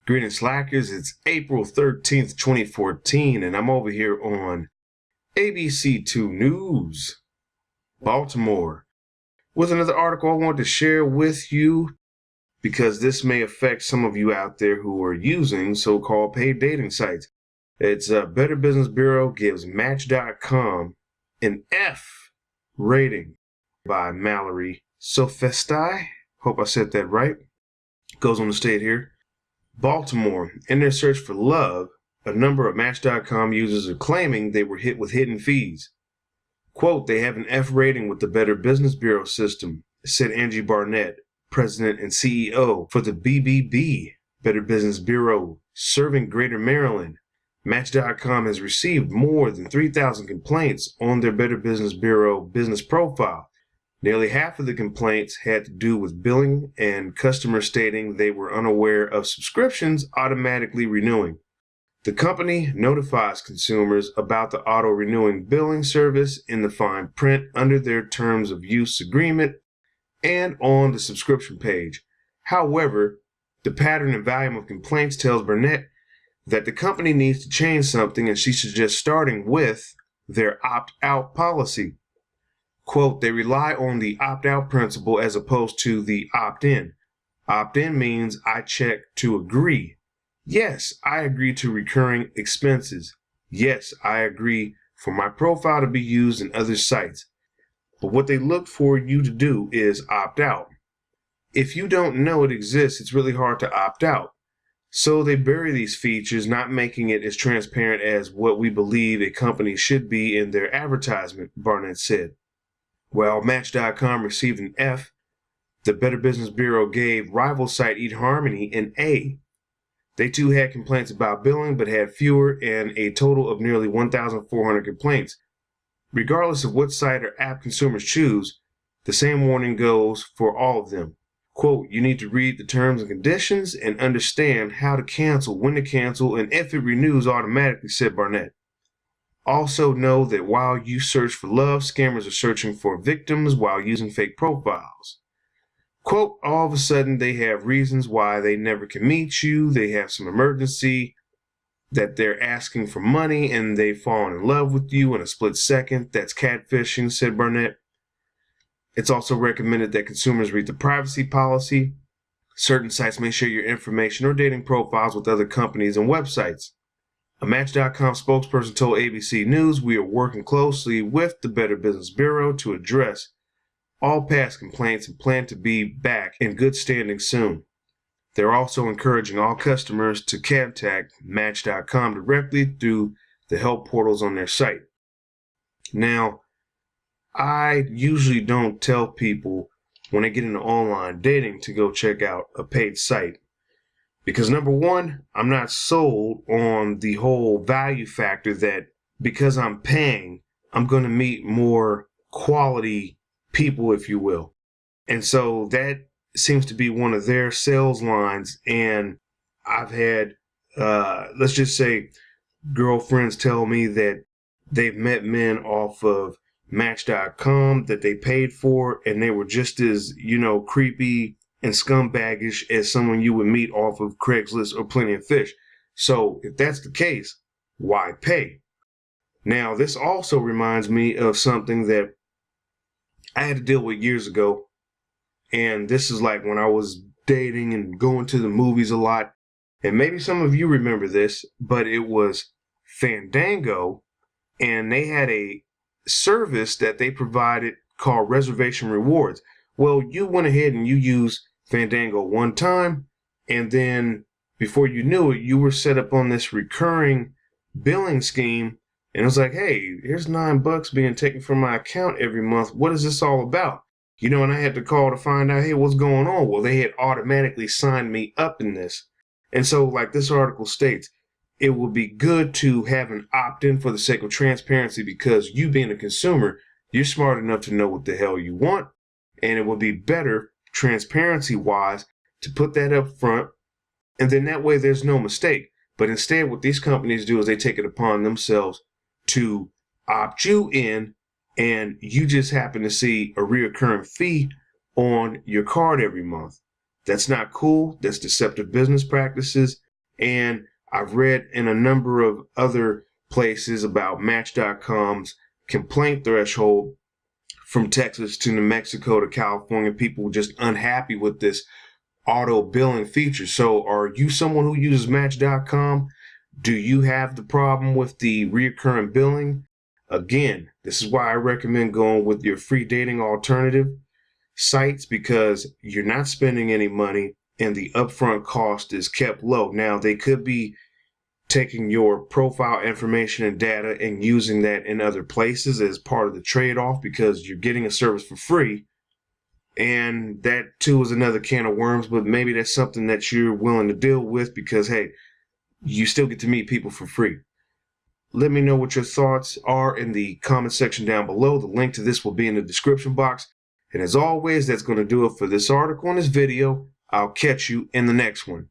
Greetings, Slackers. It's April 13th, 2014, and I'm over here on ABC2 News, Baltimore, with another article I want to share with you because this may affect some of you out there who are using so-called paid dating sites. It's Better Business Bureau gives Match.com an F rating by Mallory Sofestai. Hope I said that right. Goes on to state here. Baltimore, in their search for love, a number of Match.com users are claiming they were hit with hidden fees. Quote, they have an F rating with the Better Business Bureau system, said Angie Barnett, president and CEO for the BBB, Better Business Bureau, serving Greater Maryland. Match.com has received more than 3,000 complaints on their Better Business Bureau business profile. Nearly half of the complaints had to do with billing and customers stating they were unaware of subscriptions automatically renewing. The company notifies consumers about the auto-renewing billing service in the fine print under their terms of use agreement and on the subscription page. However, the pattern and volume of complaints tells Burnett that the company needs to change something, and she suggests starting with their opt-out policy. Quote, they rely on the opt-out principle as opposed to the opt-in. Opt-in means I check to agree. Yes, I agree to recurring expenses. Yes, I agree for my profile to be used in other sites. But what they look for you to do is opt out. If you don't know it exists, it's really hard to opt out. So they bury these features, not making it as transparent as what we believe a company should be in their advertisement, Barnett said. While Match.com received an F, the Better Business Bureau gave rival site eHarmony an A. They too had complaints about billing, but had fewer and a total of nearly 1,400 complaints. Regardless of what site or app consumers choose, the same warning goes for all of them. Quote, you need to read the terms and conditions and understand how to cancel, when to cancel, and if it renews automatically, said Barnett. Also know that while you search for love, scammers are searching for victims while using fake profiles. Quote, all of a sudden they have reasons why they never can meet you. They have some emergency that they're asking for money and they've fallen in love with you in a split second. That's catfishing, said Barnett. It's also recommended that consumers read the privacy policy. Certain sites may share your information or dating profiles with other companies and websites. A Match.com spokesperson told ABC News, we are working closely with the Better Business Bureau to address all past complaints and plan to be back in good standing soon. They're also encouraging all customers to contact Match.com directly through the help portals on their site. Now, I usually don't tell people when they get into online dating to go check out a paid site. Because number one, I'm not sold on the whole value factor that because I'm paying, I'm going to meet more quality people, if you will. And so that seems to be one of their sales lines. And I've had, let's just say, girlfriends tell me that they've met men off of Match.com that they paid for, and they were just as, creepy and scumbaggish as someone you would meet off of Craigslist or Plenty of Fish. So if that's the case, why pay? Now, this also reminds me of something that I had to deal with years ago. And this is like when I was dating and going to the movies a lot. And maybe some of you remember this, but it was Fandango. And they had a service that they provided called Reservation Rewards. Well, you went ahead and you used Fandango one time, and then before you knew it, you were set up on this recurring billing scheme, and it was like, hey, here's $9 being taken from my account every month. What is this all about? And I had to call to find out, hey, what's going on? Well, they had automatically signed me up in this. And so, like this article states, it would be good to have an opt-in for the sake of transparency, because you being a consumer, you're smart enough to know what the hell you want. And it would be better, transparency-wise, to put that up front. And then that way there's no mistake. But instead, what these companies do is they take it upon themselves to opt you in, and you just happen to see a reoccurring fee on your card every month. That's not cool. That's deceptive business practices. And I've read in a number of other places about Match.com's complaint threshold from Texas to New Mexico to California. People just unhappy with this auto billing feature. So are you someone who uses Match.com? Do you have the problem with the reoccurring billing? Again, this is why I recommend going with your free dating alternative sites, because you're not spending any money and the upfront cost is kept low. Now, they could be taking your profile information and data and using that in other places as part of the trade-off, because you're getting a service for free. And that too is another can of worms, but maybe that's something that you're willing to deal with because, hey, you still get to meet people for free. Let me know what your thoughts are in the comment section down below. The link to this will be in the description box. And as always, that's going to do it for this article and this video. I'll catch you in the next one.